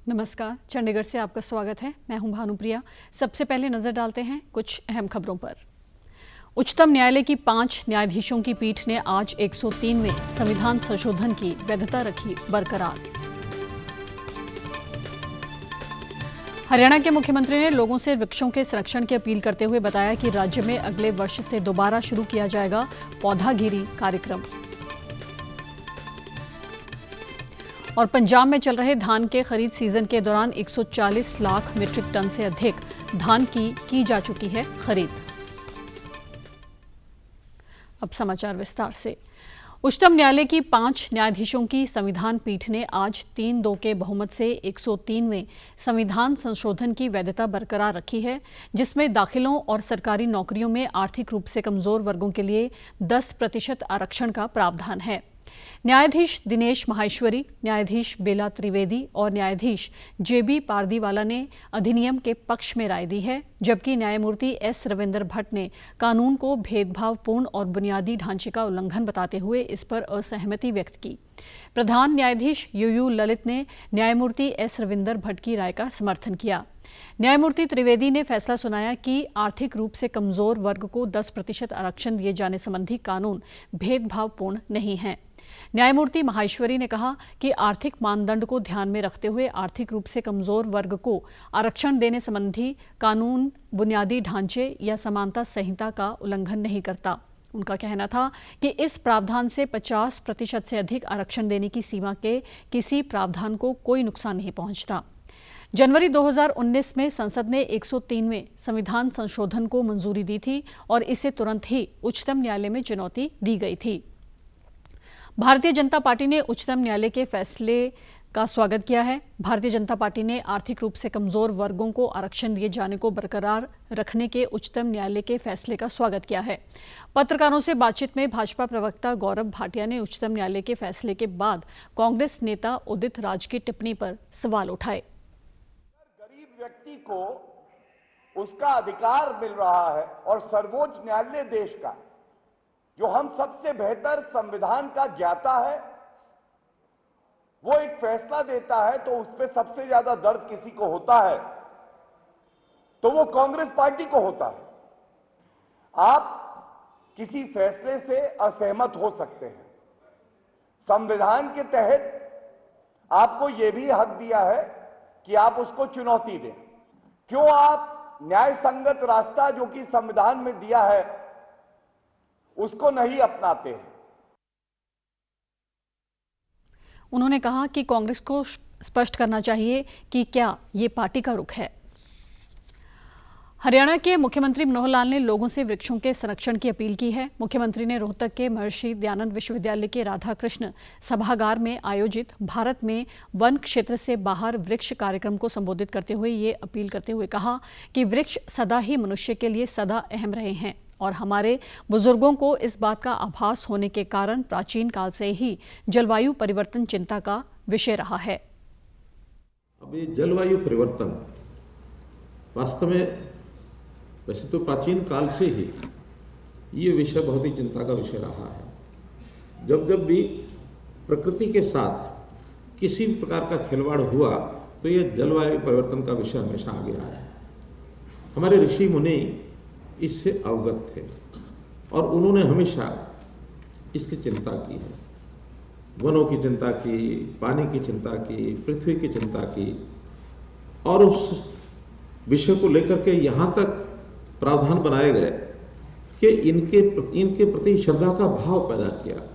नमस्कार, चंडीगढ़ से आपका स्वागत है। मैं हूं भानुप्रिया। सबसे पहले नजर डालते हैं कुछ अहम खबरों पर। उच्चतम न्यायालय की 5 न्यायाधीशों की पीठ ने आज 103वें संविधान संशोधन की वैधता रखी बरकरार। हरियाणा के मुख्यमंत्री ने लोगों से वृक्षों के संरक्षण की अपील करते हुए बताया कि राज्य में अगले वर्ष से दोबारा शुरू किया जाएगा पौधागिरी कार्यक्रम। और पंजाब में चल रहे धान के खरीद सीजन के दौरान 140 लाख मीट्रिक टन से अधिक धान की जा चुकी है खरीद। अब समाचार विस्तार से। उच्चतम न्यायालय की 5 न्यायाधीशों की संविधान पीठ ने आज 3-2 के बहुमत से 103वें संविधान संशोधन की वैधता बरकरार रखी है, जिसमें दाखिलों और सरकारी नौकरियों में आर्थिक रूप से कमजोर वर्गों के लिए 10% आरक्षण का प्रावधान है। न्यायाधीश दिनेश माहेश्वरी, न्यायाधीश बेला त्रिवेदी और न्यायाधीश जेबी पारदीवाला ने अधिनियम के पक्ष में राय दी है, जबकि न्यायमूर्ति एस रविंदर भट्ट ने कानून को भेदभावपूर्ण और बुनियादी ढांचे का उल्लंघन बताते हुए इस पर असहमति व्यक्त की। प्रधान न्यायाधीश यूयू ललित ने न्यायमूर्ति एस रविंदर भट्ट की राय का समर्थन किया। न्यायमूर्ति त्रिवेदी ने फैसला सुनाया कि आर्थिक रूप से कमजोर वर्ग को 10% आरक्षण दिए जाने संबंधी कानून भेदभावपूर्ण नहीं है। न्यायमूर्ति माहेश्वरी ने कहा कि आर्थिक मानदंड को ध्यान में रखते हुए आर्थिक रूप से कमजोर वर्ग को आरक्षण देने संबंधी कानून बुनियादी ढांचे या समानता संहिता का उल्लंघन नहीं करता। उनका कहना था कि इस प्रावधान से 50% से अधिक आरक्षण देने की सीमा के किसी प्रावधान को कोई नुकसान नहीं पहुंचता। जनवरी 2019 में संसद ने 103वें संविधान संशोधन को मंजूरी दी थी और इसे तुरंत ही उच्चतम न्यायालय में चुनौती दी गई थी। भारतीय जनता पार्टी ने उच्चतम न्यायालय के फैसले का स्वागत किया है। भारतीय जनता पार्टी ने आर्थिक रूप से कमजोर वर्गों को आरक्षण दिए जाने को बरकरार रखने के उच्चतम न्यायालय के फैसले का स्वागत किया है। पत्रकारों से बातचीत में भाजपा प्रवक्ता गौरव भाटिया ने उच्चतम न्यायालय के फैसले के बाद कांग्रेस नेता उदित राज की टिप्पणी पर सवाल उठाए। गरीब व्यक्ति को उसका अधिकार मिल रहा है और सर्वोच्च न्यायालय देश का, जो हम सबसे बेहतर संविधान का ज्ञाता है, वो एक फैसला देता है तो उस पर सबसे ज्यादा दर्द किसी को होता है तो वो कांग्रेस पार्टी को होता है। आप किसी फैसले से असहमत हो सकते हैं। संविधान के तहत आपको यह भी हक दिया है कि आप उसको चुनौती दें। क्यों आप न्याय संगत रास्ता जो कि संविधान में दिया है उसको नहीं अपनाते हैं? उन्होंने कहा कि कांग्रेस को स्पष्ट करना चाहिए कि क्या ये पार्टी का रुख है। हरियाणा के मुख्यमंत्री मनोहर लाल ने लोगों से वृक्षों के संरक्षण की अपील की है। मुख्यमंत्री ने रोहतक के महर्षि दयानंद विश्वविद्यालय के राधा कृष्ण सभागार में आयोजित भारत में वन क्षेत्र से बाहर वृक्ष कार्यक्रम को संबोधित करते हुए ये अपील करते हुए कहा कि वृक्ष सदा ही मनुष्य के लिए सदा अहम रहे हैं और हमारे बुजुर्गों को इस बात का आभास होने के कारण प्राचीन काल से ही जलवायु परिवर्तन चिंता का विषय रहा है। अब ये जलवायु परिवर्तन वास्तव में वैसे तो प्राचीन काल से ही ये विषय बहुत ही चिंता का विषय रहा है। जब जब भी प्रकृति के साथ किसी भी प्रकार का खिलवाड़ हुआ तो ये जलवायु परिवर्तन का विषय हमेशा आगे आया है। हमारे ऋषि मुनि इससे अवगत थे और उन्होंने हमेशा इसकी चिंता की है। वनों की चिंता की, पानी की चिंता की, पृथ्वी की चिंता की और उस विषय को लेकर के यहाँ तक प्रावधान बनाए गए कि इनके प्रति श्रद्धा का भाव पैदा किया।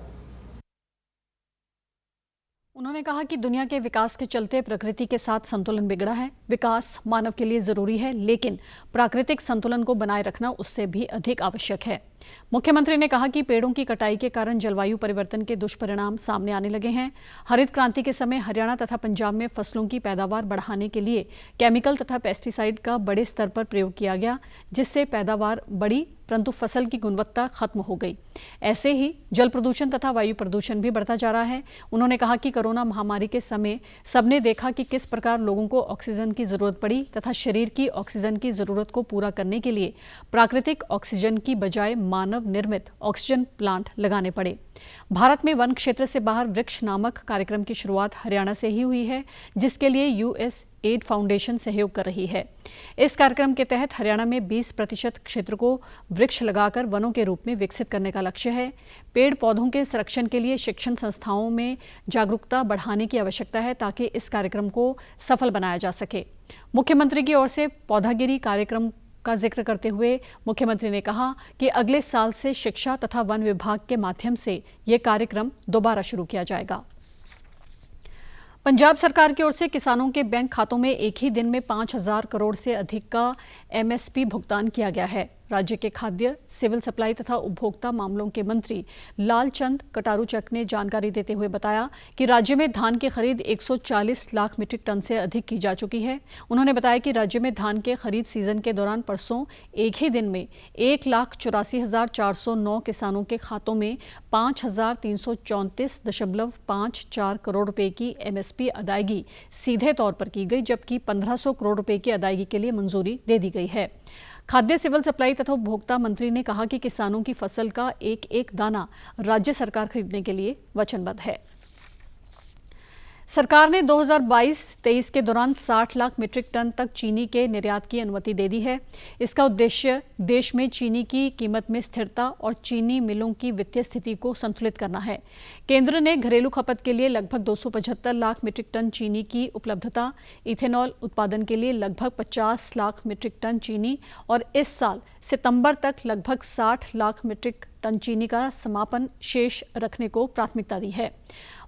उन्होंने कहा कि दुनिया के विकास के चलते प्रकृति के साथ संतुलन बिगड़ा है। विकास मानव के लिए जरूरी है, लेकिन प्राकृतिक संतुलन को बनाए रखना उससे भी अधिक आवश्यक है। मुख्यमंत्री ने कहा कि पेड़ों की कटाई के कारण जलवायु परिवर्तन के दुष्परिणाम सामने आने लगे हैं। हरित क्रांति के समय हरियाणा तथा पंजाब में फसलों की पैदावार बढ़ाने के लिए केमिकल तथा पेस्टिसाइड का बड़े स्तर पर प्रयोग किया गया, जिससे पैदावार बढ़ी परंतु फसल की गुणवत्ता खत्म हो गई। ऐसे ही जल प्रदूषण तथा वायु प्रदूषण भी बढ़ता जा रहा है। उन्होंने कहा कि कोरोना महामारी के समय सबने देखा कि किस प्रकार लोगों को ऑक्सीजन की जरूरत पड़ी तथा शरीर की ऑक्सीजन की जरूरत को पूरा करने के लिए प्राकृतिक ऑक्सीजन की बजाय मानव निर्मित ऑक्सीजन प्लांट लगाने पड़े। भारत में वन क्षेत्र से बाहर वृक्ष नामक कार्यक्रम की शुरुआत हरियाणा से ही हुई है, जिसके लिए USAID फाउंडेशन सहयोग कर रही है। इस कार्यक्रम के तहत हरियाणा में 20% क्षेत्र को वृक्ष लगाकर वनों के रूप में विकसित करने का लक्ष्य है। पेड़ पौधों के संरक्षण के लिए शिक्षण संस्थाओं में जागरूकता बढ़ाने की आवश्यकता है, ताकि इस कार्यक्रम को सफल बनाया जा सके। मुख्यमंत्री की ओर से पौधागिरी कार्यक्रम का जिक्र करते हुए मुख्यमंत्री ने कहा कि अगले साल से शिक्षा तथा वन विभाग के माध्यम से ये कार्यक्रम दोबारा शुरू किया जाएगा। पंजाब सरकार की ओर से किसानों के बैंक खातों में एक ही दिन में 5,000 करोड़ से अधिक का MSP भुगतान किया गया है। राज्य के खाद्य, सिविल सप्लाई तथा उपभोक्ता मामलों के मंत्री लालचंद कटारूचक ने जानकारी देते हुए बताया कि राज्य में धान की खरीद 140 लाख मीट्रिक टन से अधिक की जा चुकी है। उन्होंने बताया कि राज्य में धान के खरीद सीजन के दौरान परसों एक ही दिन में 1,84,409 किसानों के खातों में 5,334.54 करोड़ रुपए की MSP अदायगी सीधे तौर पर की गई, जबकि 1,500 करोड़ रुपए की अदायगी के लिए मंजूरी दे दी गई है। खाद्य, सिविल सप्लाई तथा उपभोक्ता मंत्री ने कहा कि किसानों की फसल का एक एक दाना राज्य सरकार खरीदने के लिए वचनबद्ध है। सरकार ने 2022-23 के दौरान 60 लाख मीट्रिक टन तक चीनी के निर्यात की अनुमति दे दी है। इसका उद्देश्य देश में चीनी की कीमत में स्थिरता और चीनी मिलों की वित्तीय स्थिति को संतुलित करना है। केंद्र ने घरेलू खपत के लिए लगभग 275 लाख मीट्रिक टन चीनी की उपलब्धता, इथेनॉल उत्पादन के लिए लगभग 50 लाख मीट्रिक टन चीनी और इस साल सितंबर तक लगभग 60 लाख मीट्रिक टन चीनी का समापन शेष रखने को प्राथमिकता दी है।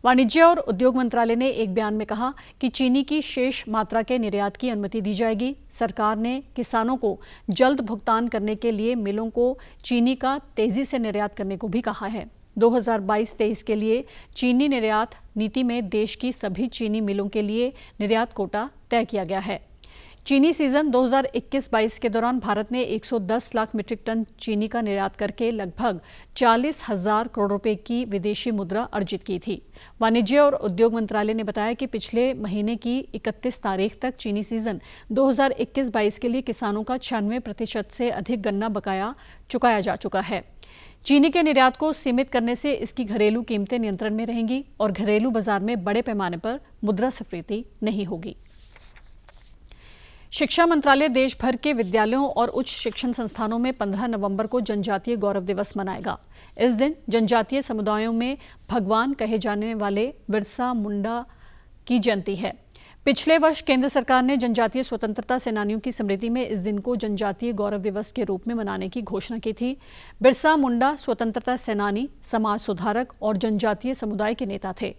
वाणिज्य और उद्योग मंत्रालय ने एक बयान में कहा कि चीनी की शेष मात्रा के निर्यात की अनुमति दी जाएगी। सरकार ने किसानों को जल्द भुगतान करने के लिए मिलों को चीनी का तेजी से निर्यात करने को भी कहा है। 2022-23 के लिए चीनी निर्यात नीति में देश की सभी चीनी मिलों के लिए निर्यात कोटा तय किया गया है। चीनी सीजन 2021-22 के दौरान भारत ने 110 लाख मीट्रिक टन चीनी का निर्यात करके लगभग 40,000 करोड़ रुपए की विदेशी मुद्रा अर्जित की थी। वाणिज्य और उद्योग मंत्रालय ने बताया कि पिछले महीने की 31 तारीख तक चीनी सीजन 2021-22 के लिए किसानों का 96% से अधिक गन्ना बकाया चुकाया जा चुका है। चीनी के निर्यात को सीमित करने से इसकी घरेलू कीमतें नियंत्रण में रहेंगी और घरेलू बाजार में बड़े पैमाने पर मुद्रास्फीति नहीं होगी। शिक्षा मंत्रालय देश भर के विद्यालयों और उच्च शिक्षण संस्थानों में 15 नवंबर को जनजातीय गौरव दिवस मनाएगा। इस दिन जनजातीय समुदायों में भगवान कहे जाने वाले बिरसा मुंडा की जयंती है। पिछले वर्ष केंद्र सरकार ने जनजातीय स्वतंत्रता सेनानियों की स्मृति में इस दिन को जनजातीय गौरव दिवस के रूप में मनाने की घोषणा की थी। बिरसा मुंडा स्वतंत्रता सेनानी, समाज सुधारक और जनजातीय समुदाय के नेता थे।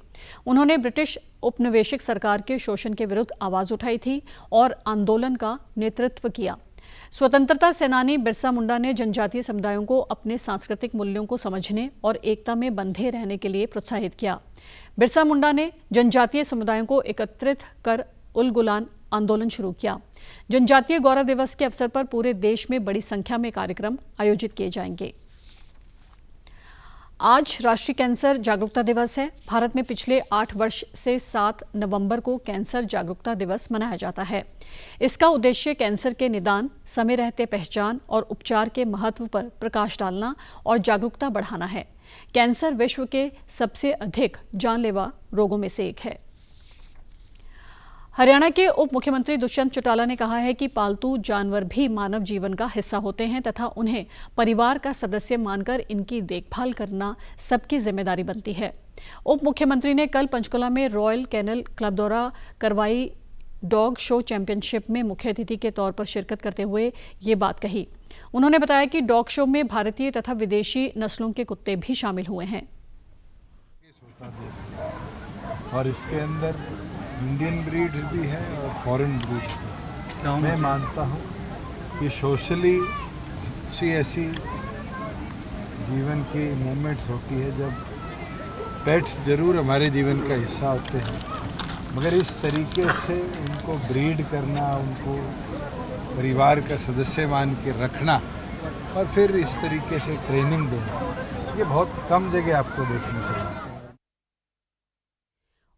उन्होंने ब्रिटिश उपनिवेशिक सरकार के शोषण के विरुद्ध आवाज उठाई थी और आंदोलन का नेतृत्व किया। स्वतंत्रता सेनानी बिरसा मुंडा ने जनजातीय समुदायों को अपने सांस्कृतिक मूल्यों को समझने और एकता में बंधे रहने के लिए प्रोत्साहित किया। बिरसा मुंडा ने जनजातीय समुदायों को एकत्रित कर उल गुलान आंदोलन शुरू किया। जनजातीय गौरव दिवस के अवसर पर पूरे देश में बड़ी संख्या में कार्यक्रम आयोजित किए जाएंगे। आज राष्ट्रीय कैंसर जागरूकता दिवस है। भारत में पिछले 8 वर्ष से 7 नवंबर को कैंसर जागरूकता दिवस मनाया जाता है। इसका उद्देश्य कैंसर के निदान, समय रहते पहचान और उपचार के महत्व पर प्रकाश डालना और जागरूकता बढ़ाना है। कैंसर विश्व के सबसे अधिक जानलेवा रोगों में से एक है। हरियाणा के उप मुख्यमंत्री दुष्यंत चौटाला ने कहा है कि पालतू जानवर भी मानव जीवन का हिस्सा होते हैं तथा उन्हें परिवार का सदस्य मानकर इनकी देखभाल करना सबकी जिम्मेदारी बनती है। उप मुख्यमंत्री ने कल पंचकुला में रॉयल कैनल क्लब द्वारा करवाई डॉग शो चैंपियनशिप में मुख्य अतिथि के तौर पर शिरकत करते हुए ये बात कही। उन्होंने बताया कि डॉग शो में भारतीय तथा विदेशी नस्लों के कुत्ते भी शामिल हुए हैं और इसके अंदर इंडियन ब्रीड भी है और फॉरेन ब्रीड भी। मैं मानता हूँ कि सोशली ऐसी जीवन की मूवमेंट्स होती है जब पेट्स जरूर हमारे जीवन का हिस्सा होते हैं, मगर इस तरीके से उनको ब्रीड करना, उनको परिवार का सदस्य मान के रखना और फिर इस तरीके से ट्रेनिंग देना, ये बहुत कम जगह आपको देखने को मिलता है।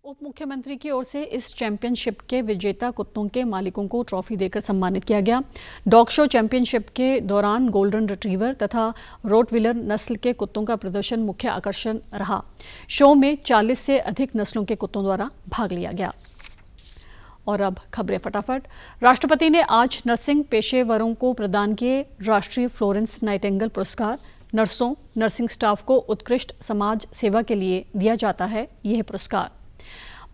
उप मुख्यमंत्री की ओर से इस चैंपियनशिप के विजेता कुत्तों के मालिकों को ट्रॉफी देकर सम्मानित किया गया। डॉग शो चैंपियनशिप के दौरान गोल्डन रिट्रीवर तथा रोटविलर नस्ल के कुत्तों का प्रदर्शन मुख्य आकर्षण रहा। शो में 40 से अधिक नस्लों के कुत्तों द्वारा भाग लिया गया। और अब खबरें फटाफट। राष्ट्रपति ने आज नर्सिंग पेशेवरों को प्रदान किए राष्ट्रीय फ्लोरेंस नाइटिंगेल पुरस्कार। नर्सों, नर्सिंग स्टाफ को उत्कृष्ट समाज सेवा के लिए दिया जाता है यह पुरस्कार।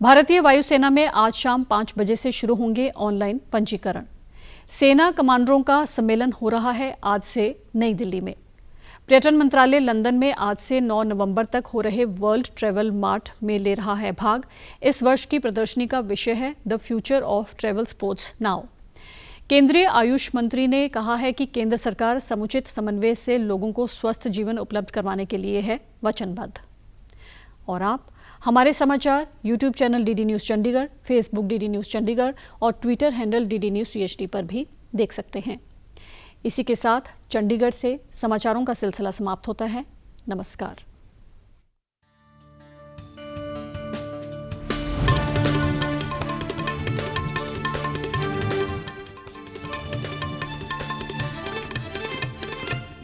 भारतीय वायुसेना में आज शाम 5 बजे से शुरू होंगे ऑनलाइन पंजीकरण। सेना कमांडरों का सम्मेलन हो रहा है आज से नई दिल्ली में। पर्यटन मंत्रालय लंदन में आज से 9 नवंबर तक हो रहे वर्ल्ड ट्रैवल मार्ट में ले रहा है भाग। इस वर्ष की प्रदर्शनी का विषय है the future of travel sports now. केंद्रीय आयुष मंत्री ने कहा है कि केंद्र सरकार समुचित समन्वय से लोगों को स्वस्थ जीवन उपलब्ध करवाने के लिए है वचनबद्ध। और आप हमारे समाचार YouTube channel DD News Chandigarh, Facebook DD News Chandigarh और Twitter handle DD News CHD पर भी देख सकते हैं। इसी के साथ चंडीगढ़ से समाचारों का सिलसिला समाप्त होता है। नमस्कार।